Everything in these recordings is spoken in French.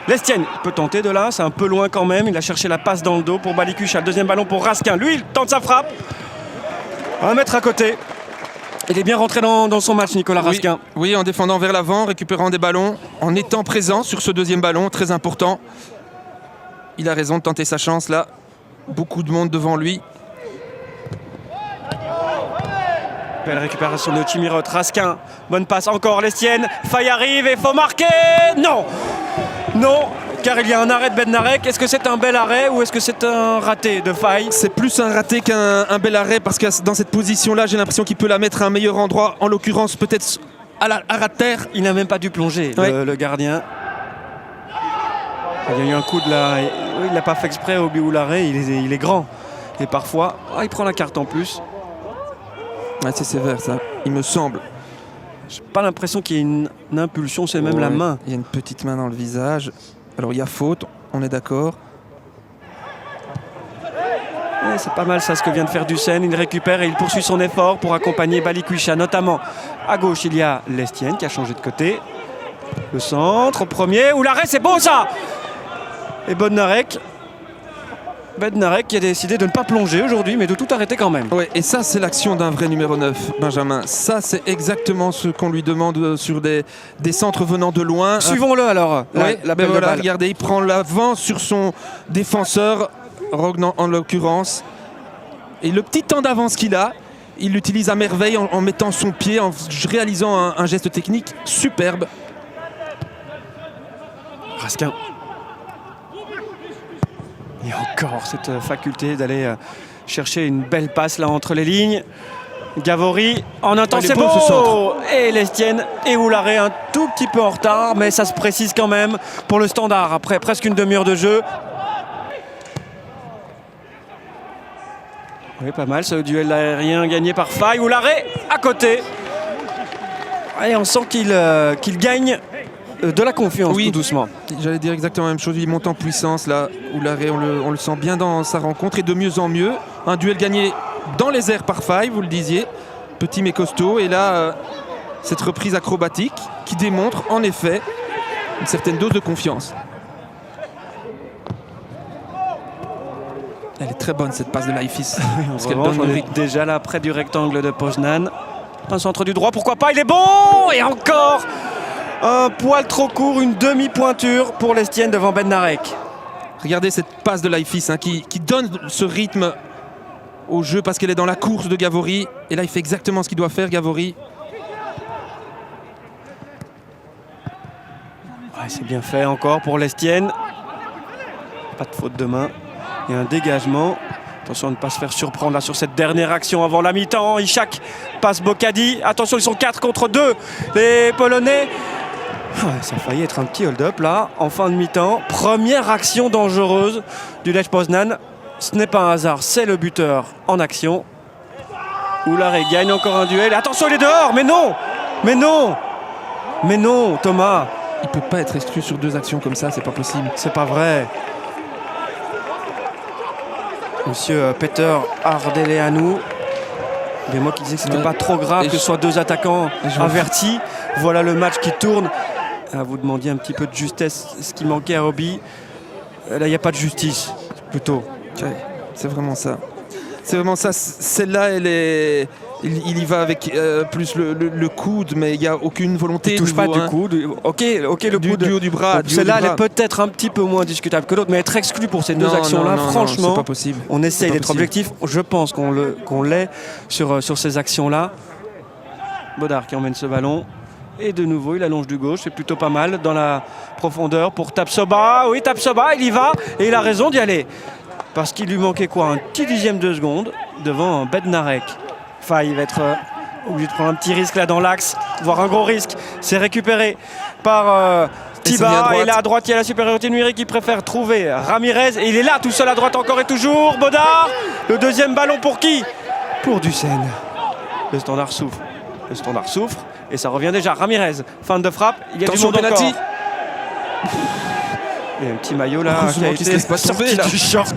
Lestienne peut tenter de là, c'est un peu loin quand même. Il a cherché la passe dans le dos pour Balikwisha. Le deuxième ballon pour Raskin. Lui, il tente sa frappe. 1 mètre à côté. Il est bien rentré dans son match, Nicolas Raskin. Oui, en défendant vers l'avant, récupérant des ballons, en étant présent sur ce deuxième ballon, très important. Il a raison de tenter sa chance là. Beaucoup de monde devant lui. Belle récupération de Chimirot. Raskin, bonne passe encore. Lestienne, faille arrive et faut marquer. Non, non, car il y a un arrêt de Bednarek. Est-ce que c'est un bel arrêt ou est-ce que c'est un raté de faille? C'est plus un raté qu'un bel arrêt parce que dans cette position-là, j'ai l'impression qu'il peut la mettre à un meilleur endroit. En l'occurrence, peut-être à ras de terre. Il n'a même pas dû plonger, le gardien. Il y a eu un coup de la... Il n'a pas fait exprès au l'arrêt. Il est grand. Et parfois, il prend la carte en plus. C'est sévère ça, il me semble. J'ai pas l'impression qu'il y ait une impulsion, c'est même la main. Il y a une petite main dans le visage. Alors il y a faute, on est d'accord. C'est pas mal ça ce que vient de faire Dussen. Il récupère et il poursuit son effort pour accompagner Balikwisha. Notamment à gauche, il y a Lestienne qui a changé de côté. Le centre au premier. Ou l'arrêt, c'est beau ça. Et Bednarek qui a décidé de ne pas plonger aujourd'hui, mais de tout arrêter quand même. Ouais, et ça, c'est l'action d'un vrai numéro 9, Benjamin. Ça, c'est exactement ce qu'on lui demande sur des centres venant de loin. Suivons-le alors. La belle voilà, regardez, il prend l'avant sur son défenseur, Rognan en l'occurrence. Et le petit temps d'avance qu'il a, il l'utilise à merveille en mettant son pied, en réalisant un geste technique superbe. Raskin. Et encore cette faculté d'aller chercher une belle passe là entre les lignes. Gavori en un temps, c'est beau. Et Lestienne et Oularé un tout petit peu en retard, mais ça se précise quand même pour le Standard après presque une demi-heure de jeu. Oui, pas mal ce duel aérien gagné par Faye. Oularé à côté. Et on sent qu'il gagne de la confiance, tout doucement. J'allais dire exactement la même chose. Il monte en puissance là. Oularé, on le sent bien dans sa rencontre et de mieux en mieux. Un duel gagné dans les airs par Faye, vous le disiez. Petit mais costaud. Et là, cette reprise acrobatique qui démontre en effet une certaine dose de confiance. Elle est très bonne cette passe de Laïfis. Parce qu'elle donne le rythme. Déjà là près du rectangle de Poznan. Un centre du droit, pourquoi pas, il est bon. Et encore un poil trop court, une demi-pointure pour Lestienne devant Bednarek. Regardez cette passe de Laïfis qui donne ce rythme au jeu parce qu'elle est dans la course de Gavori. Et là, il fait exactement ce qu'il doit faire, Gavori. Ouais, c'est bien fait encore pour Lestienne. Pas de faute de main. Il y a un dégagement. Attention à ne pas se faire surprendre là sur cette dernière action avant la mi-temps. Ishak passe Bocadi. Attention, ils sont 4 contre 2. Les Polonais. Ça a failli être un petit hold-up là en fin de mi-temps. Première action dangereuse du Lech Poznan. Ce n'est pas un hasard, c'est le buteur en action. Oularé gagne encore un duel. Attention, il est dehors. Mais non. Mais non. Mais non, Thomas. Il peut pas être exclu sur 2 actions comme ça, c'est pas possible. C'est pas vrai. Monsieur Peter Ardeleanu, mais moi qui disais que c'était pas trop grave que ce soit 2 attaquants avertis. Voilà le match qui tourne. Vous demandiez un petit peu de justesse, ce qui manquait à Roby. Là, il n'y a pas de justice, plutôt. Ouais, c'est vraiment ça. C'est vraiment ça. Celle-là, il y va avec plus le coude, mais il n'y a aucune volonté. Il ne touche pas du coude. Ok, le coude. Du haut du bras. Celle-là, elle est peut-être un petit peu moins discutable que l'autre, mais être exclu pour ces 2 actions-là, franchement, c'est pas possible. On essaye d'être objectif. Je pense qu'on l'est sur ces actions-là. Bodard qui emmène ce ballon. Et de nouveau, il allonge du gauche. C'est plutôt pas mal dans la profondeur pour Tapsoba. Oui, Tapsoba, il y va. Et il a raison d'y aller. Parce qu'il lui manquait quoi, un petit dixième de seconde devant Bednarek. Faye va être obligé de prendre un petit risque là dans l'axe, voire un gros risque. C'est récupéré par Tiba. Et là à droite, il y a la supériorité numérique qui préfère trouver Ramirez. Et il est là tout seul à droite encore et toujours. Bodard. Le deuxième ballon pour qui? Pour Dussen. Le Standard souffre. Le Standard souffre. Et ça revient déjà. Ramirez, fin de frappe. Il y a du monde encore. Il y a un petit maillot là qui a été sorti du short.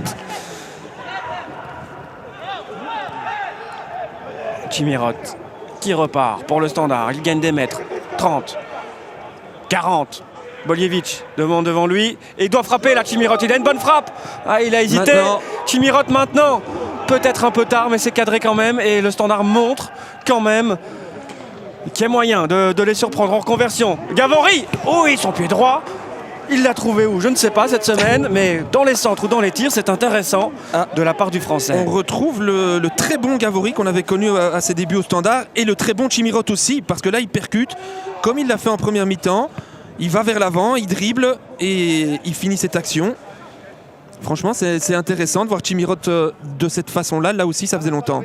Chimirot qui repart pour le Standard. Il gagne des mètres. 30, 40. Boljevic demande devant lui et il doit frapper là, Chimirot. Il a une bonne frappe. Ah, il a hésité. Chimirot maintenant. Peut-être un peu tard, mais c'est cadré quand même. Et le Standard montre quand même qu'il y a moyen de les surprendre en reconversion. Gavori, oh oui, son pied droit. Il l'a trouvé où? Je ne sais pas cette semaine, mais dans les centres ou dans les tirs, c'est intéressant de la part du Français. On retrouve le très bon Gavori qu'on avait connu à ses débuts au Standard et le très bon Chimirot aussi, parce que là, il percute comme il l'a fait en première mi-temps. Il va vers l'avant, il dribble et il finit cette action. Franchement, c'est intéressant de voir Chimirot de cette façon-là. Là aussi, ça faisait longtemps.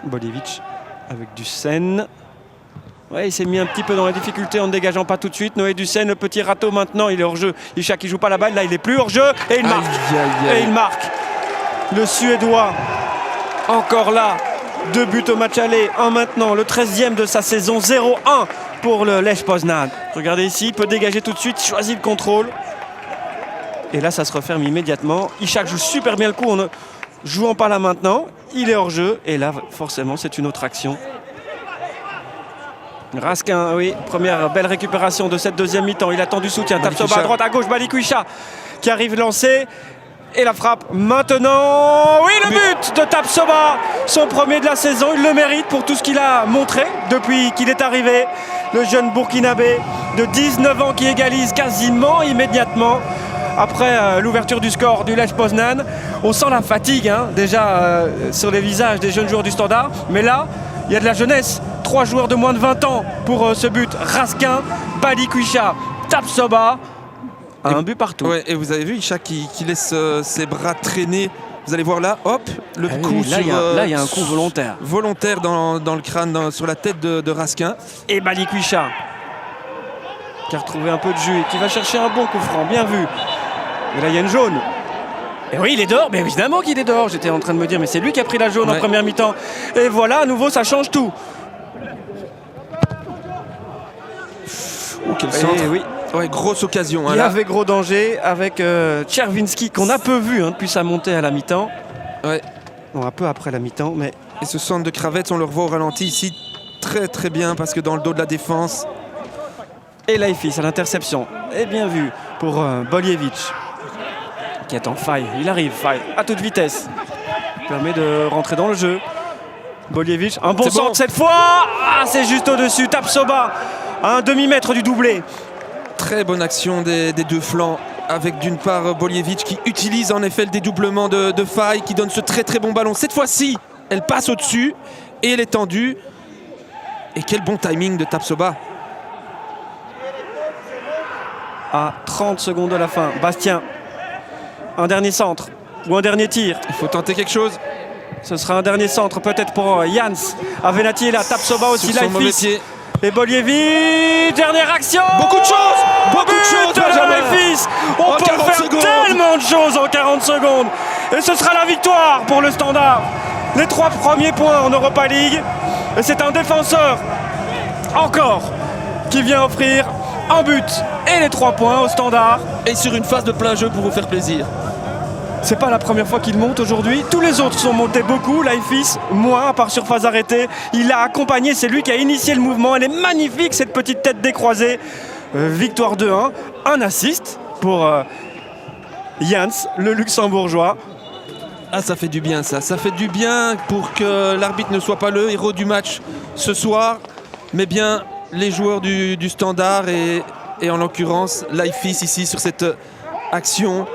Boljevic avec Dussen. Ouais, il s'est mis un petit peu dans la difficulté en ne dégageant pas tout de suite. Noé Dussen, le petit râteau maintenant, il est hors-jeu. Isha qui joue pas la balle, là il est plus hors-jeu et il marque. Et il marque. Le Suédois, encore là, 2 buts au match aller, un maintenant, le 13e de sa saison, 0-1 pour le Lech Poznan. Regardez ici, il peut dégager tout de suite, il choisit le contrôle. Et là ça se referme immédiatement. Ishak joue super bien le coup en ne jouant pas là maintenant. Il est hors-jeu et là forcément c'est une autre action. Raskin, oui, première belle récupération de cette deuxième mi-temps. Il attend du soutien. Tapsoba à droite, à gauche, Balikwisha qui arrive lancé. Et la frappe maintenant. Oui, le but de Tapsoba. Son premier de la saison. Il le mérite pour tout ce qu'il a montré depuis qu'il est arrivé. Le jeune Burkinabé de 19 ans qui égalise quasiment immédiatement. Après l'ouverture du score du Lech Poznan. On sent la fatigue déjà sur les visages des jeunes joueurs du Standard. Mais là, il y a de la jeunesse. 3 joueurs de moins de 20 ans pour ce but. Raskin, Balikwisha, Tapsoba. Un but partout. Ouais, et vous avez vu Ishak qui laisse ses bras traîner. Vous allez voir là, hop, le coup oui, là, il y a un coup volontaire. Volontaire dans le crâne, sur la tête de Raskin. Et Balikwisha qui a retrouvé un peu de jus et qui va chercher un bon coup franc. Bien vu. Et là, il y a une jaune. Et oui, il est dehors. Mais évidemment qu'il est dehors. J'étais en train de me dire, mais c'est lui qui a pris la jaune en première mi-temps. Et voilà, à nouveau, ça change tout. Oh, quel centre. Oui. Ouais, grosse occasion. Il y avait gros danger avec Czerwinski qu'on a peu vu depuis sa montée à la mi-temps. Ouais. Bon, un peu après la mi-temps, mais... Et ce centre de Kravets, on le revoit au ralenti ici très très bien parce que dans le dos de la défense. Et Laïfis à l'interception. Et bien vu pour Boljevic qui est en faille. Il arrive, faille à toute vitesse. Permet de rentrer dans le jeu. Boljevic, un bon centre cette fois. Ah, c'est juste au-dessus. Tapsoba à un demi-mètre du doublé. Très bonne action des deux flancs avec d'une part Boljevic qui utilise en effet le dédoublement de Faye qui donne ce très très bon ballon. Cette fois-ci, elle passe au-dessus et elle est tendue. Et quel bon timing de Tapsoba. À 30 secondes de la fin, Bastien, un dernier centre ou un dernier tir. Il faut tenter quelque chose. Ce sera un dernier centre peut-être pour Jans. Avenatti est là, Tapsoba aussi, Laïfis. Et Boljevic, dernière action. Beaucoup de choses de Laïfis. On peut faire tellement de choses en 40 secondes. Et ce sera la victoire pour le Standard. Les 3 premiers points en Europa League. Et c'est un défenseur encore qui vient offrir un but et les 3 points au Standard. Et sur une phase de plein jeu pour vous faire plaisir. C'est pas la première fois qu'il monte aujourd'hui. Tous les autres sont montés beaucoup. Laïfis, moins, à part sur phase arrêtée. Il a accompagné, c'est lui qui a initié le mouvement. Elle est magnifique, cette petite tête décroisée. Victoire 2-1. Un assist pour Jans, le luxembourgeois. Ah, ça fait du bien ça. Ça fait du bien pour que l'arbitre ne soit pas le héros du match ce soir, mais bien les joueurs du Standard et en l'occurrence Laïfis ici sur cette action.